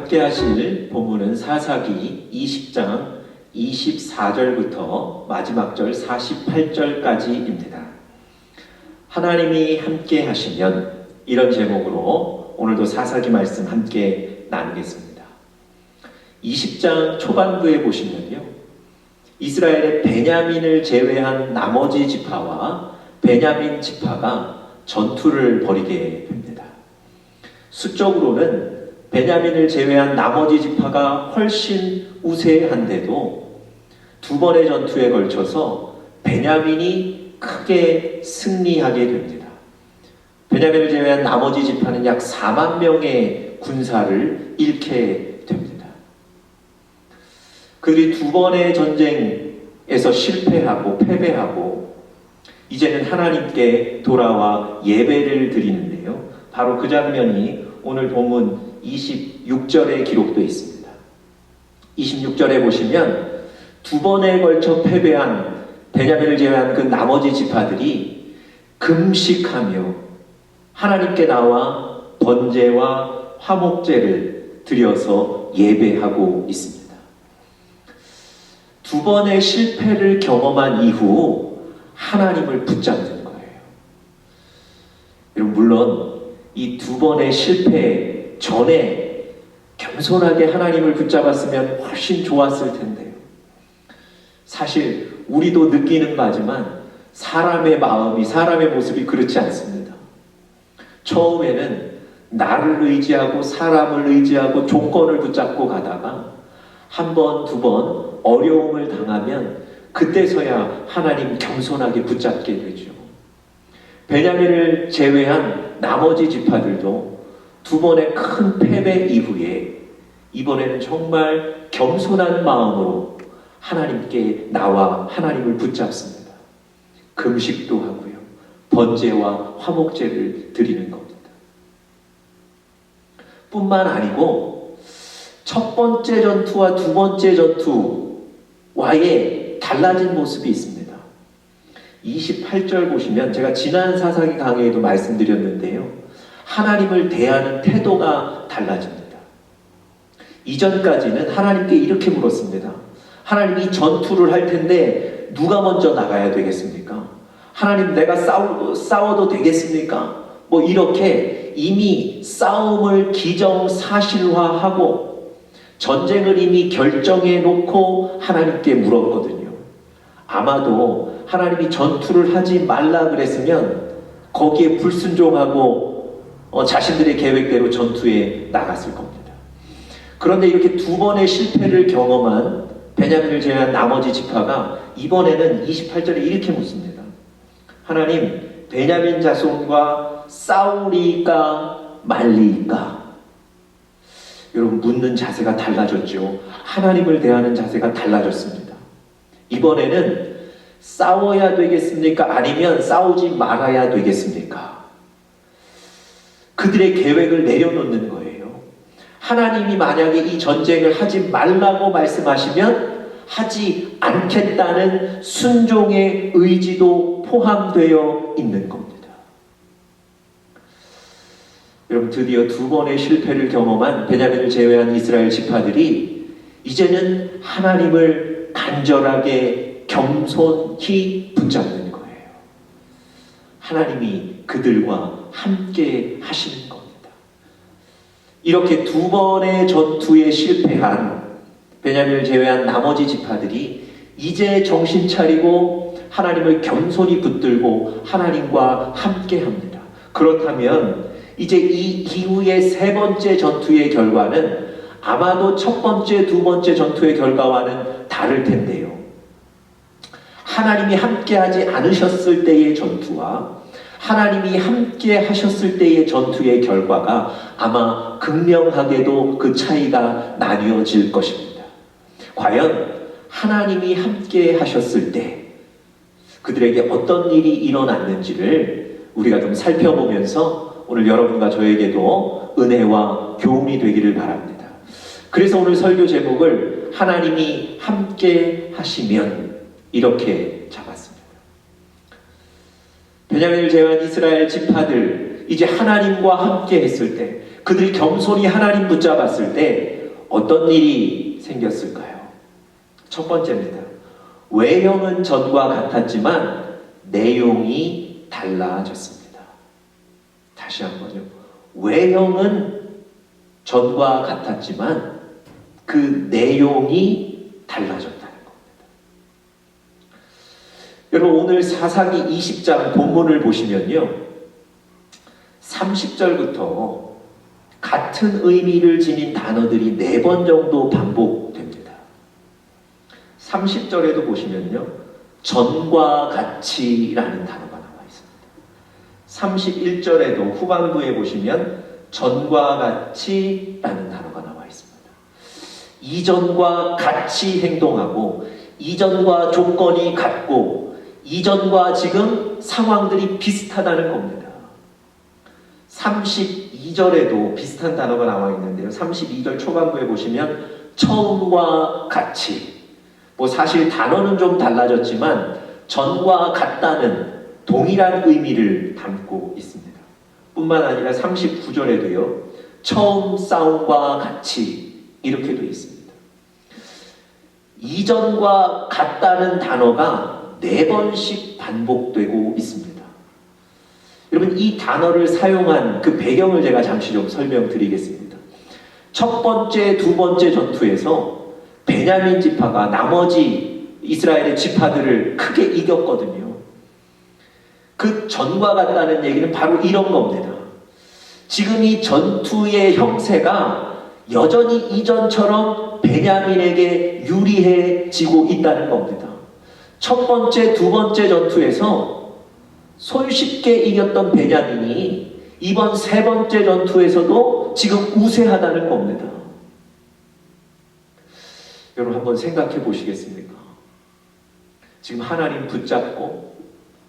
함께 하실 본문은 사사기 20장 24절부터 마지막 절 48절까지입니다. 하나님이 함께 하시면, 이런 제목으로 오늘도 사사기 말씀 함께 나누겠습니다. 20장 초반부에 보시면요, 이스라엘의 베냐민을 제외한 나머지 지파와 베냐민 지파가 전투를 벌이게 됩니다. 수적으로는 베냐민을 제외한 나머지 지파가 훨씬 우세한데도 두 번의 전투에 걸쳐서 베냐민이 크게 승리하게 됩니다. 베냐민을 제외한 나머지 지파는 약 4만 명의 군사를 잃게 됩니다. 그들이 두 번의 전쟁에서 실패하고 패배하고 이제는 하나님께 돌아와 예배를 드리는데요, 바로 그 장면이 오늘 본문 26절에 기록되어 있습니다. 26절에 보시면 두 번에 걸쳐 패배한 베냐민을 제외한 그 나머지 지파들이 금식하며 하나님께 나와 번제와 화목제를 드려서 예배하고 있습니다. 두 번의 실패를 경험한 이후 하나님을 붙잡는 거예요. 여러분, 물론 이 두 번의 실패 전에 겸손하게 하나님을 붙잡았으면 훨씬 좋았을 텐데요. 사실 우리도 느끼는 바지만 사람의 마음이, 사람의 모습이 그렇지 않습니다. 처음에는 나를 의지하고 사람을 의지하고 조건을 붙잡고 가다가 한 번, 두 번 어려움을 당하면 그때서야 하나님 겸손하게 붙잡게 되죠. 베냐민을 제외한 나머지 지파들도 두 번의 큰 패배 이후에 이번에는 정말 겸손한 마음으로 하나님께 나와 하나님을 붙잡습니다. 금식도 하고요, 번제와 화목제를 드리는 겁니다. 뿐만 아니고 첫 번째 전투와 두 번째 전투와의 달라진 모습이 있습니다. 28절 보시면, 제가 지난 사사기 강의에도 말씀드렸는데요, 하나님을 대하는 태도가 달라집니다. 이전까지는 하나님께 이렇게 물었습니다. 하나님, 이 전투를 할 텐데 누가 먼저 나가야 되겠습니까? 하나님, 내가 싸워도 되겠습니까? 뭐 이렇게 이미 싸움을 기정사실화하고 전쟁을 이미 결정해 놓고 하나님께 물었거든요. 아마도 하나님이 전투를 하지 말라 그랬으면 거기에 불순종하고 자신들의 계획대로 전투에 나갔을 겁니다. 그런데 이렇게 두 번의 실패를 경험한 베냐민을 제외한 나머지 지파가 이번에는 28절에 이렇게 묻습니다. 하나님, 베냐민 자손과 싸우리까 말리까? 여러분, 묻는 자세가 달라졌죠. 하나님을 대하는 자세가 달라졌습니다. 이번에는 싸워야 되겠습니까? 아니면 싸우지 말아야 되겠습니까? 그들의 계획을 내려놓는 거예요. 하나님이 만약에 이 전쟁을 하지 말라고 말씀하시면 하지 않겠다는 순종의 의지도 포함되어 있는 겁니다. 여러분, 드디어 두 번의 실패를 경험한 베냐민을 제외한 이스라엘 지파들이 이제는 하나님을 간절하게 겸손히 붙잡는 거예요. 하나님이 그들과 함께 하시는 겁니다. 이렇게 두 번의 전투에 실패한 베냐민을 제외한 나머지 지파들이 이제 정신 차리고 하나님을 겸손히 붙들고 하나님과 함께 합니다. 그렇다면 이제 이 이후의 세 번째 전투의 결과는 아마도 첫 번째, 두 번째 전투의 결과와는 다를 텐데요. 하나님이 함께하지 않으셨을 때의 전투와 하나님이 함께 하셨을 때의 전투의 결과가 아마 극명하게도 그 차이가 나뉘어질 것입니다. 과연 하나님이 함께 하셨을 때 그들에게 어떤 일이 일어났는지를 우리가 좀 살펴보면서 오늘 여러분과 저에게도 은혜와 교훈이 되기를 바랍니다. 그래서 오늘 설교 제목을 하나님이 함께 하시면 이렇게 잡았습니다. 베냐민을 제외한 이스라엘 지파들, 이제 하나님과 함께 했을 때 그들이 겸손히 하나님 붙잡았을 때 어떤 일이 생겼을까요? 첫 번째입니다. 외형은 전과 같았지만 내용이 달라졌습니다. 다시 한번요. 외형은 전과 같았지만 그 내용이 달라졌다는 겁니다. 여러분, 오늘 사사기 20장 본문을 보시면요, 30절부터 같은 의미를 지닌 단어들이 4번 정도 반복됩니다. 30절에도 보시면요, 전과 같이라는 단어가 나와 있습니다. 31절에도 후반부에 보시면 전과 같이라는 단어가 나와 있습니다. 이전과 같이 행동하고 이전과 조건이 같고 이전과 지금 상황들이 비슷하다는 겁니다. 32절에도 비슷한 단어가 나와 있는데요. 32절 초반부에 보시면 처음과 같이, 사실 단어는 좀 달라졌지만 전과 같다는 동일한 의미를 담고 있습니다. 뿐만 아니라 39절에도요. 처음 싸움과 같이 이렇게 되어 있습니다. 이전과 같다는 단어가 4번씩 반복되고 있습니다. 여러분, 이 단어를 사용한 그 배경을 제가 잠시 좀 설명드리겠습니다. 첫 번째, 두 번째 전투에서 베냐민 지파가 나머지 이스라엘의 지파들을 크게 이겼거든요. 그 전과 같다는 얘기는 바로 이런 겁니다. 지금 이 전투의 형세가 여전히 이전처럼 베냐민에게 유리해지고 있다는 겁니다. 첫 번째, 두 번째 전투에서 손쉽게 이겼던 베냐민이 이번 세 번째 전투에서도 지금 우세하다는 겁니다. 여러분, 한번 생각해 보시겠습니까? 지금 하나님 붙잡고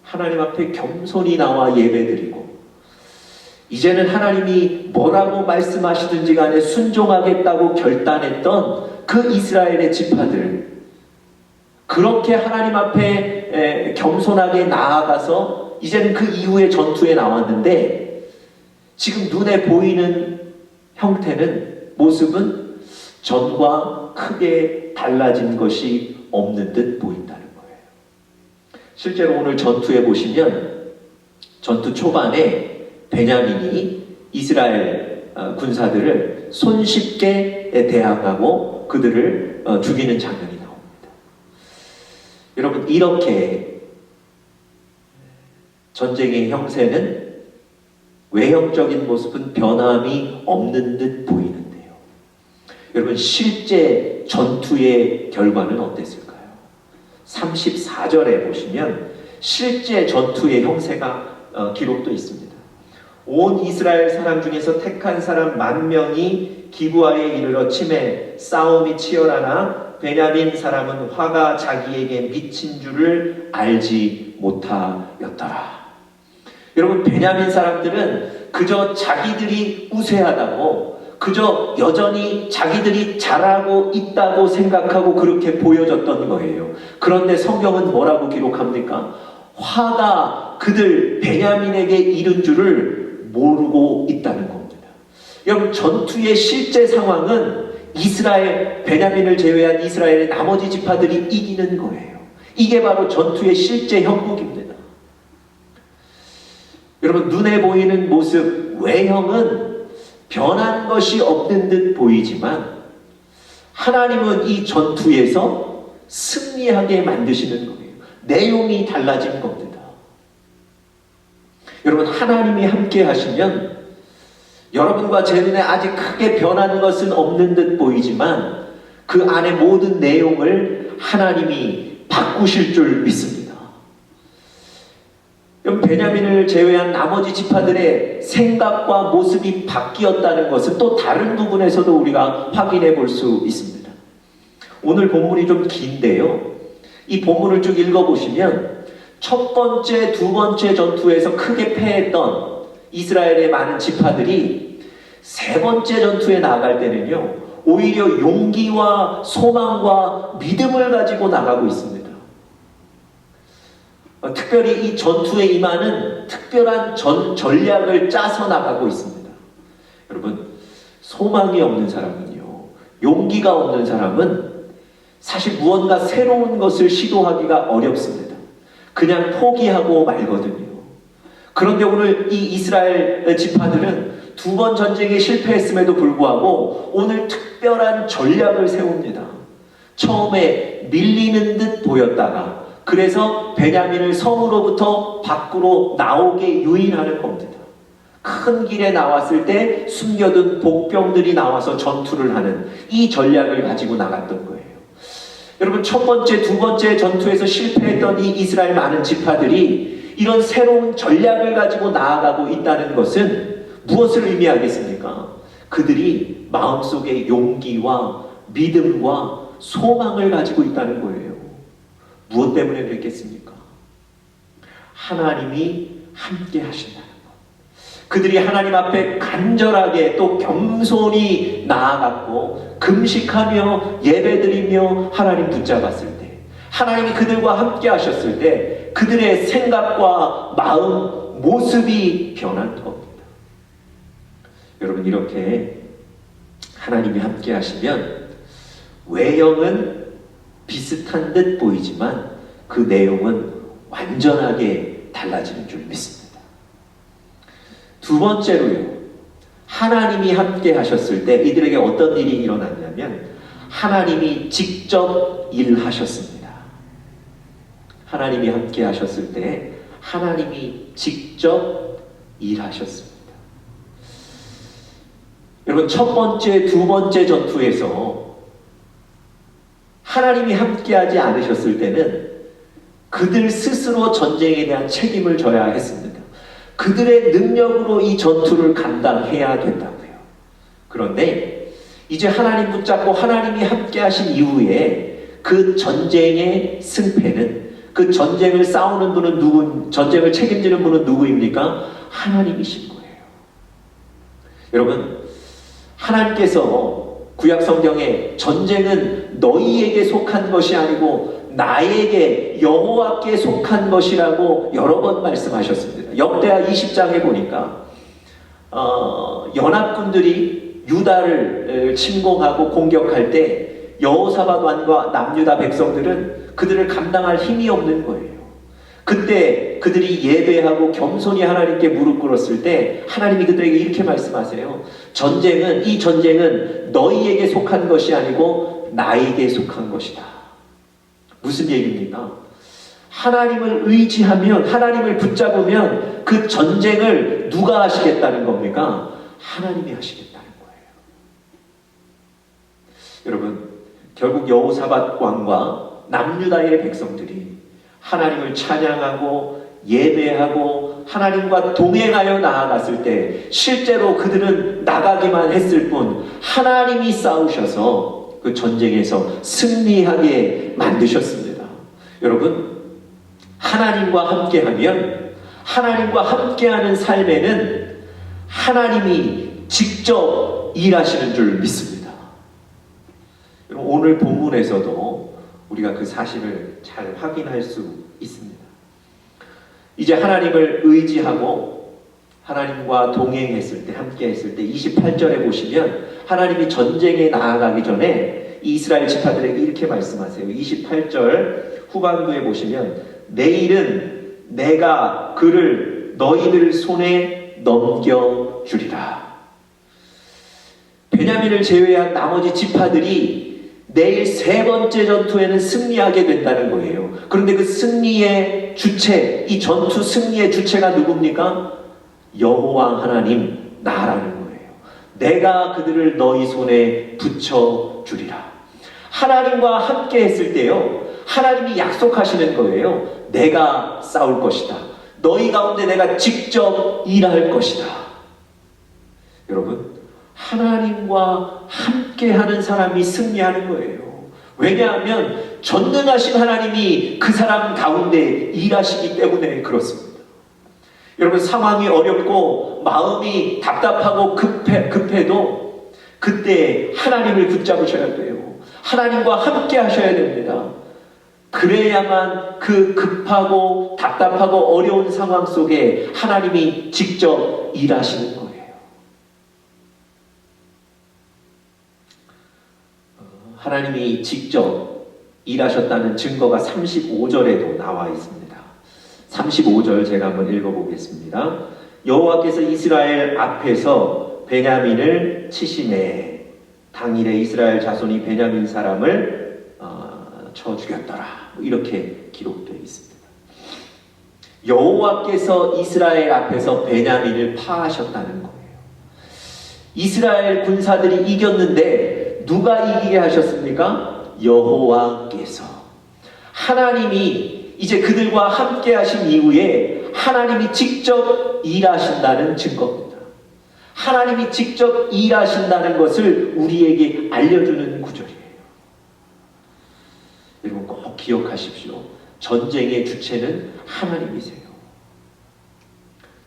하나님 앞에 겸손히 나와 예배드리고 이제는 하나님이 뭐라고 말씀하시든지 간에 순종하겠다고 결단했던 그 이스라엘의 지파들, 그렇게 하나님 앞에 겸손하게 나아가서 이제는 그 이후의 전투에 나왔는데 지금 눈에 보이는 형태는, 모습은 전과 크게 달라진 것이 없는 듯 보인다는 거예요. 실제로 오늘 전투에 보시면 전투 초반에 베냐민이 이스라엘 군사들을 손쉽게 대항하고 그들을 죽이는 장면이 나옵니다. 여러분, 이렇게 전쟁의 형세는 외형적인 모습은 변함이 없는 듯 보이는데요. 여러분, 실제 전투의 결과는 어땠을까요? 34절에 보시면 실제 전투의 형세가 기록되어 있습니다. 온 이스라엘 사람 중에서 택한 사람 10,000명이 기브아에 이르러 치매 싸움이 치열하나 베냐민 사람은 화가 자기에게 미친 줄을 알지 못하였더라. 여러분, 베냐민 사람들은 그저 자기들이 우세하다고, 그저 여전히 자기들이 잘하고 있다고 생각하고 그렇게 보여졌던 거예요. 그런데 성경은 뭐라고 기록합니까? 화가 그들 베냐민에게 이른 줄을 모르고 있다는 겁니다. 여러분, 전투의 실제 상황은 베냐민을 제외한 이스라엘의 나머지 지파들이 이기는 거예요. 이게 바로 전투의 실제 형국입니다. 여러분, 눈에 보이는 모습, 외형은 변한 것이 없는 듯 보이지만 하나님은 이 전투에서 승리하게 만드시는 거예요. 내용이 달라진 겁니다. 여러분, 하나님이 함께 하시면 여러분과 제 눈에 아직 크게 변한 것은 없는 듯 보이지만 그 안에 모든 내용을 하나님이 바꾸실 줄 믿습니다. 여러분, 베냐민을 제외한 나머지 지파들의 생각과 모습이 바뀌었다는 것은 또 다른 부분에서도 우리가 확인해 볼 수 있습니다. 오늘 본문이 좀 긴데요. 이 본문을 쭉 읽어보시면 첫 번째, 두 번째 전투에서 크게 패했던 이스라엘의 많은 지파들이 세 번째 전투에 나아갈 때는요, 오히려 용기와 소망과 믿음을 가지고 나가고 있습니다. 특별히 이 전투에 임하는 특별한 전략을 짜서 나가고 있습니다. 여러분, 소망이 없는 사람은요, 용기가 없는 사람은 사실 무언가 새로운 것을 시도하기가 어렵습니다. 그냥 포기하고 말거든요. 그런데 오늘 이 이스라엘 지파들은 두 번 전쟁에 실패했음에도 불구하고 오늘 특별한 전략을 세웁니다. 처음에 밀리는 듯 보였다가 그래서 베냐민을 성으로부터 밖으로 나오게 유인하는 겁니다. 큰 길에 나왔을 때 숨겨둔 복병들이 나와서 전투를 하는 이 전략을 가지고 나갔던 거예요. 여러분, 첫 번째, 두 번째 전투에서 실패했던 이 이스라엘 많은 지파들이 이런 새로운 전략을 가지고 나아가고 있다는 것은 무엇을 의미하겠습니까? 그들이 마음속에 용기와 믿음과 소망을 가지고 있다는 거예요. 무엇 때문에 그랬겠습니까? 하나님이 함께 하신다는 것. 그들이 하나님 앞에 간절하게 또 겸손히 나아갔고 금식하며 예배드리며 하나님 붙잡았을 때, 하나님이 그들과 함께 하셨을 때 그들의 생각과 마음, 모습이 변한 겁니다. 여러분, 이렇게 하나님이 함께 하시면 외형은 비슷한 듯 보이지만 그 내용은 완전하게 달라지는 줄 믿습니다. 두 번째로요, 하나님이 함께 하셨을 때 이들에게 어떤 일이 일어났냐면 하나님이 직접 일하셨습니다. 하나님이 함께 하셨을 때 하나님이 직접 일하셨습니다. 여러분, 첫 번째, 두 번째 전투에서 하나님이 함께하지 않으셨을 때는 그들 스스로 전쟁에 대한 책임을 져야 했습니다. 그들의 능력으로 이 전투를 감당해야 된다고요. 그런데 이제 하나님 붙잡고 하나님이 함께하신 이후에 그 전쟁의 승패는, 그 전쟁을 싸우는 분은 전쟁을 책임지는 분은 누구입니까? 하나님이신 거예요. 여러분, 하나님께서 구약 성경에 전쟁은 너희에게 속한 것이 아니고 나에게, 여호와께 속한 것이라고 여러 번 말씀하셨습니다. 역대하 20장에 보니까 연합군들이 유다를 침공하고 공격할 때 여호사밧 왕과 남유다 백성들은 그들을 감당할 힘이 없는 거예요. 그때 그들이 예배하고 겸손히 하나님께 무릎 꿇었을 때 하나님이 그들에게 이렇게 말씀하세요. 이 전쟁은 너희에게 속한 것이 아니고 나에게 속한 것이다. 무슨 얘기입니까? 하나님을 의지하면, 하나님을 붙잡으면 그 전쟁을 누가 하시겠다는 겁니까? 하나님이 하시겠다는 거예요. 여러분, 결국 여호사밧 왕과 남유다의 백성들이 하나님을 찬양하고 예배하고 하나님과 동행하여 나아갔을 때 실제로 그들은 나가기만 했을 뿐 하나님이 싸우셔서 그 전쟁에서 승리하게 만드셨습니다. 여러분, 하나님과 함께하면, 하나님과 함께하는 삶에는 하나님이 직접 일하시는 줄 믿습니다. 여러분, 오늘 본문에서도 우리가 그 사실을 잘 확인할 수 있습니다. 이제 하나님을 의지하고 하나님과 동행했을 때, 함께 했을 때 28절에 보시면 하나님이 전쟁에 나아가기 전에 이스라엘 지파들에게 이렇게 말씀하세요. 28절 후반부에 보시면 내일은 내가 그를 너희들 손에 넘겨주리라. 베냐민을 제외한 나머지 지파들이 내일 세 번째 전투에는 승리하게 된다는 거예요. 그런데 그 승리의 주체, 이 전투 승리의 주체가 누굽니까? 여호와 하나님, 나라는 거예요. 내가 그들을 너희 손에 붙여주리라. 하나님과 함께 했을 때요, 하나님이 약속하시는 거예요. 내가 싸울 것이다. 너희 가운데 내가 직접 일할 것이다. 여러분, 하나님과 함께하는 사람이 승리하는 거예요. 왜냐하면 전능하신 하나님이 그 사람 가운데 일하시기 때문에 그렇습니다. 여러분, 상황이 어렵고 마음이 답답하고 급해도 그때 하나님을 붙잡으셔야 돼요. 하나님과 함께 하셔야 됩니다. 그래야만 그 급하고 답답하고 어려운 상황 속에 하나님이 직접 일하시는 거예요. 하나님이 직접 일하셨다는 증거가 35절에도 나와 있습니다. 35절 제가 한번 읽어보겠습니다. 여호와께서 이스라엘 앞에서 베냐민을 치시매 당일에 이스라엘 자손이 베냐민 사람을 쳐 죽였더라. 이렇게 기록되어 있습니다. 여호와께서 이스라엘 앞에서 베냐민을 파하셨다는 거예요. 이스라엘 군사들이 이겼는데 누가 이기게 하셨습니까? 여호와께서. 하나님이 이제 그들과 함께 하신 이후에 하나님이 직접 일하신다는 증거입니다. 하나님이 직접 일하신다는 것을 우리에게 알려주는 구절이에요. 여러분 꼭 기억하십시오. 전쟁의 주체는 하나님이세요.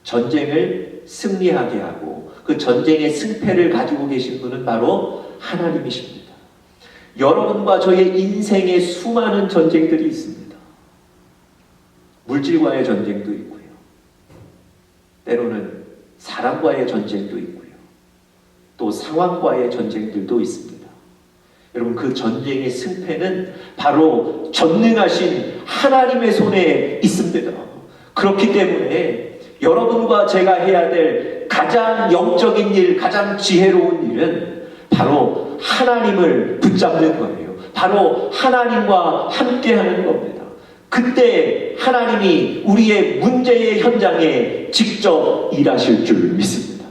전쟁을 승리하게 하고 그 전쟁의 승패를 가지고 계신 분은 바로 하나님이십니다. 여러분과 저의 인생에 수많은 전쟁들이 있습니다. 물질과의 전쟁도 있고요. 때로는 사람과의 전쟁도 있고요. 또 상황과의 전쟁들도 있습니다. 여러분 그 전쟁의 승패는 바로 전능하신 하나님의 손에 있습니다. 그렇기 때문에 여러분과 제가 해야 될 가장 영적인 일, 가장 지혜로운 일은 바로 하나님을 붙잡는 거예요. 바로 하나님과 함께하는 겁니다. 그때 하나님이 우리의 문제의 현장에 직접 일하실 줄 믿습니다.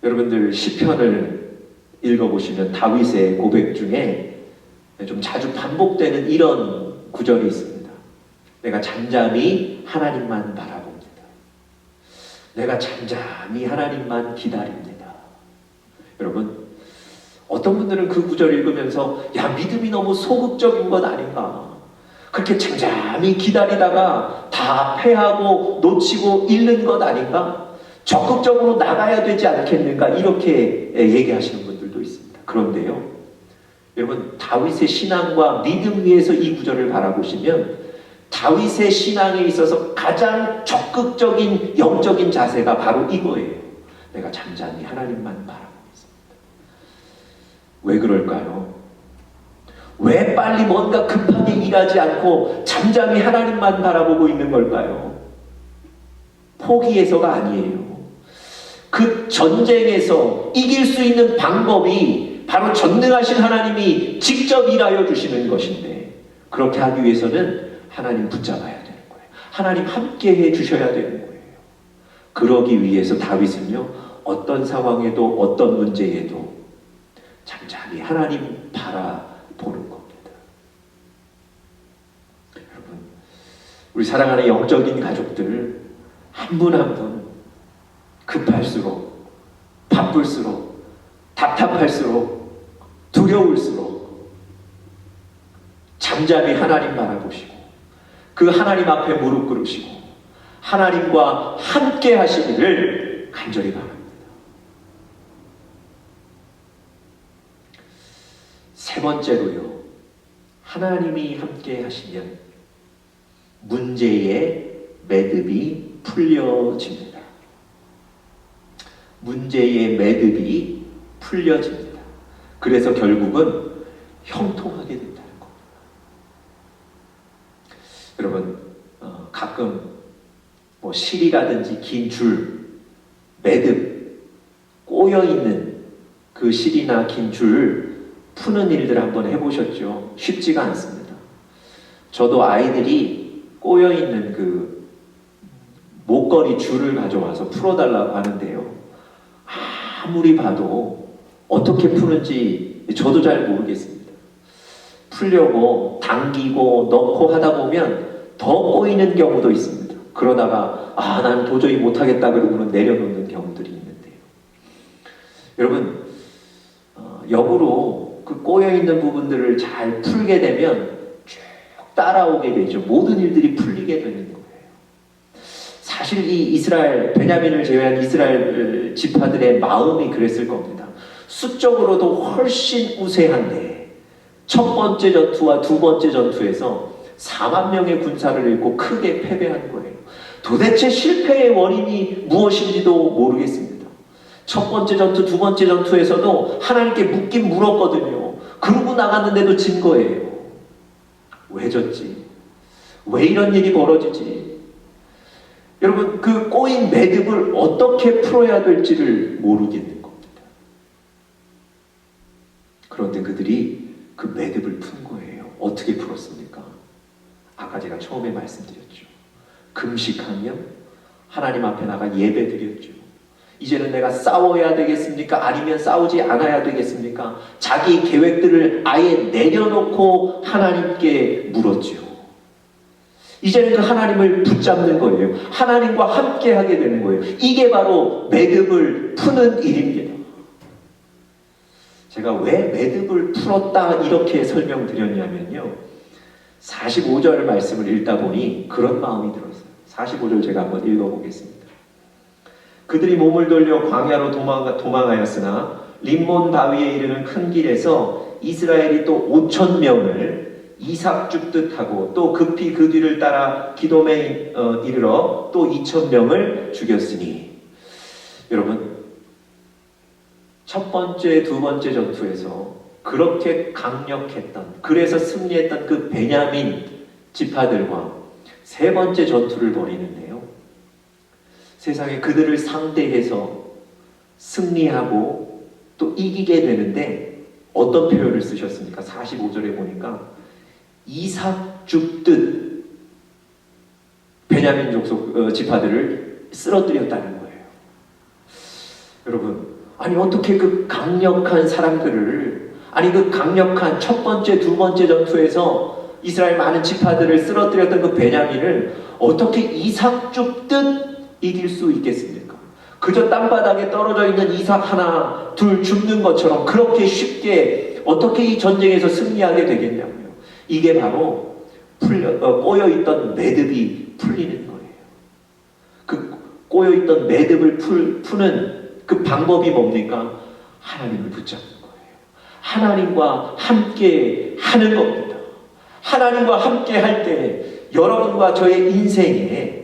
여러분들 시편을 읽어보시면 다윗의 고백 중에 좀 자주 반복되는 이런 구절이 있습니다. 내가 잠잠히 하나님만 바라봅니다. 내가 잠잠히 하나님만 기다립니다. 여러분 어떤 분들은 그 구절 읽으면서 야 믿음이 너무 소극적인 것 아닌가, 그렇게 잠잠히 기다리다가 다 패하고 놓치고 잃는 것 아닌가, 적극적으로 나가야 되지 않겠는가, 이렇게 얘기하시는 분들도 있습니다. 그런데요 여러분 다윗의 신앙과 믿음 위에서 이 구절을 바라보시면 다윗의 신앙에 있어서 가장 적극적인 영적인 자세가 바로 이거예요. 내가 잠잠히 하나님만 바라보겠습니다. 왜 그럴까요? 왜 빨리 뭔가 급하게 일하지 않고 잠잠히 하나님만 바라보고 있는 걸까요? 포기해서가 아니에요. 그 전쟁에서 이길 수 있는 방법이 바로 전능하신 하나님이 직접 일하여 주시는 것인데, 그렇게 하기 위해서는 하나님 붙잡아야 되는 거예요. 하나님 함께 해 주셔야 되는 거예요. 그러기 위해서 다윗은요 어떤 상황에도 어떤 문제에도 잠잠히 하나님 바라보는 겁니다. 여러분 우리 사랑하는 영적인 가족들 한 분 한 분 급할수록 바쁠수록 답답할수록 두려울수록 잠잠히 하나님 바라보시고 그 하나님 앞에 무릎 꿇으시고 하나님과 함께 하시기를 간절히 바랍니다. 세 번째로요, 하나님이 함께 하시면 문제의 매듭이 풀려집니다. 문제의 매듭이 풀려집니다. 그래서 결국은 형통하게 된다는 겁니다. 여러분 가끔 뭐 실이라든지 긴 줄, 매듭, 꼬여있는 그 실이나 긴 줄 푸는 일들 한번 해보셨죠? 쉽지가 않습니다. 저도 아이들이 꼬여있는 그 목걸이 줄을 가져와서 풀어달라고 하는데요, 아무리 봐도 어떻게 푸는지 저도 잘 모르겠습니다. 풀려고 당기고 넣고 하다 보면 더 꼬이는 경우도 있습니다. 그러다가 난 도저히 못하겠다 그러고는 내려놓는 경우들이 있는데요. 여러분 역으로 그 꼬여있는 부분들을 잘 풀게 되면 쭉 따라오게 되죠. 모든 일들이 풀리게 되는 거예요. 사실 이 이스라엘, 베냐민을 제외한 이스라엘 지파들의 마음이 그랬을 겁니다. 수적으로도 훨씬 우세한데 첫 번째 전투와 두 번째 전투에서 4만 명의 군사를 잃고 크게 패배한 거예요. 도대체 실패의 원인이 무엇인지도 모르겠습니다. 첫 번째 전투, 두 번째 전투에서도 하나님께 묻긴 물었거든요. 그러고 나갔는데도 진 거예요. 왜 졌지? 왜 이런 일이 벌어지지? 여러분, 그 꼬인 매듭을 어떻게 풀어야 될지를 모르겠는 겁니다. 그런데 그들이 그 매듭을 푼 거예요. 어떻게 풀었습니까? 아까 제가 처음에 말씀드렸죠. 금식하며 하나님 앞에 나가 예배드렸죠. 이제는 내가 싸워야 되겠습니까? 아니면 싸우지 않아야 되겠습니까? 자기 계획들을 아예 내려놓고 하나님께 물었죠. 이제는 그 하나님을 붙잡는 거예요. 하나님과 함께 하게 되는 거예요. 이게 바로 매듭을 푸는 일입니다. 제가 왜 매듭을 풀었다 이렇게 설명드렸냐면요, 45절 말씀을 읽다 보니 그런 마음이 들었어요. 45절 제가 한번 읽어보겠습니다. 그들이 몸을 돌려 광야로 도망하였으나 림몬 바위에 이르는 큰 길에서 이스라엘이 또 5,000명을 이삭 줍듯 하고 또 급히 그 뒤를 따라 기돔에 이르러 또 2,000명을 죽였으니, 여러분, 첫 번째, 두 번째 전투에서 그렇게 강력했던, 그래서 승리했던 그 베냐민 지파들과 세 번째 전투를 벌이는데요, 세상에 그들을 상대해서 승리하고 또 이기게 되는데 어떤 표현을 쓰셨습니까? 45절에 보니까 이삭 줍듯 베냐민 족속 지파들을 쓰러뜨렸다는 거예요. 여러분, 아니 어떻게 그 강력한 사람들을, 아니 그 강력한 첫 번째, 두 번째 전투에서 이스라엘 많은 지파들을 쓰러뜨렸던 그 베냐민을 어떻게 이삭 줍듯 이길 수 있겠습니까? 그저 땅바닥에 떨어져 있는 이삭 하나, 둘 줍는 것처럼 그렇게 쉽게 어떻게 이 전쟁에서 승리하게 되겠냐고요. 이게 바로 꼬여있던 매듭이 풀리는 거예요. 그 꼬여있던 매듭을 푸는 그 방법이 뭡니까? 하나님을 붙잡는 거예요. 하나님과 함께 하는 겁니다. 하나님과 함께 할 때 여러분과 저의 인생에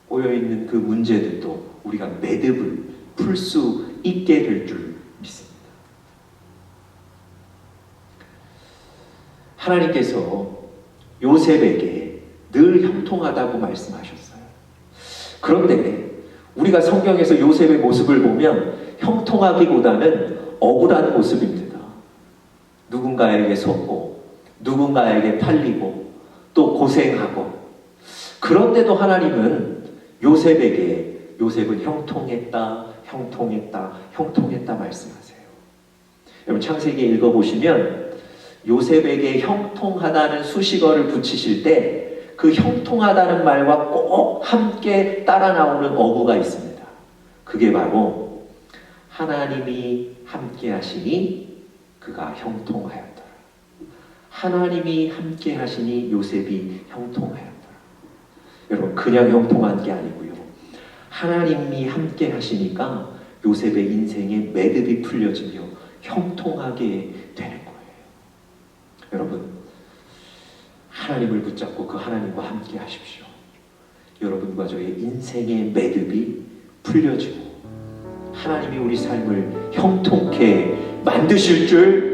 꼬여있는 그 문제들도 우리가 매듭을 풀 수 있게 될 줄 믿습니다. 하나님께서 요셉에게 늘 형통하다고 말씀하셨어요. 그런데 우리가 성경에서 요셉의 모습을 보면 형통하기보다는 억울한 모습입니다. 누군가에게 속고 누군가에게 팔리고 또 고생하고, 그런데도 하나님은 요셉은 형통했다, 형통했다, 형통했다 말씀하세요. 여러분, 창세기 읽어보시면 요셉에게 형통하다는 수식어를 붙이실 때 그 형통하다는 말과 꼭 함께 따라 나오는 어구가 있습니다. 그게 바로 하나님이 함께 하시니 그가 형통하였더라. 하나님이 함께 하시니 요셉이 형통하였더라. 여러분, 그냥 형통한 게 아니고요, 하나님이 함께 하시니까 요셉의 인생에 매듭이 풀려지며 형통하게 되는 거예요. 여러분, 하나님을 붙잡고 그 하나님과 함께 하십시오. 여러분과 저의 인생의 매듭이 풀려지고 하나님이 우리 삶을 형통케 만드실 줄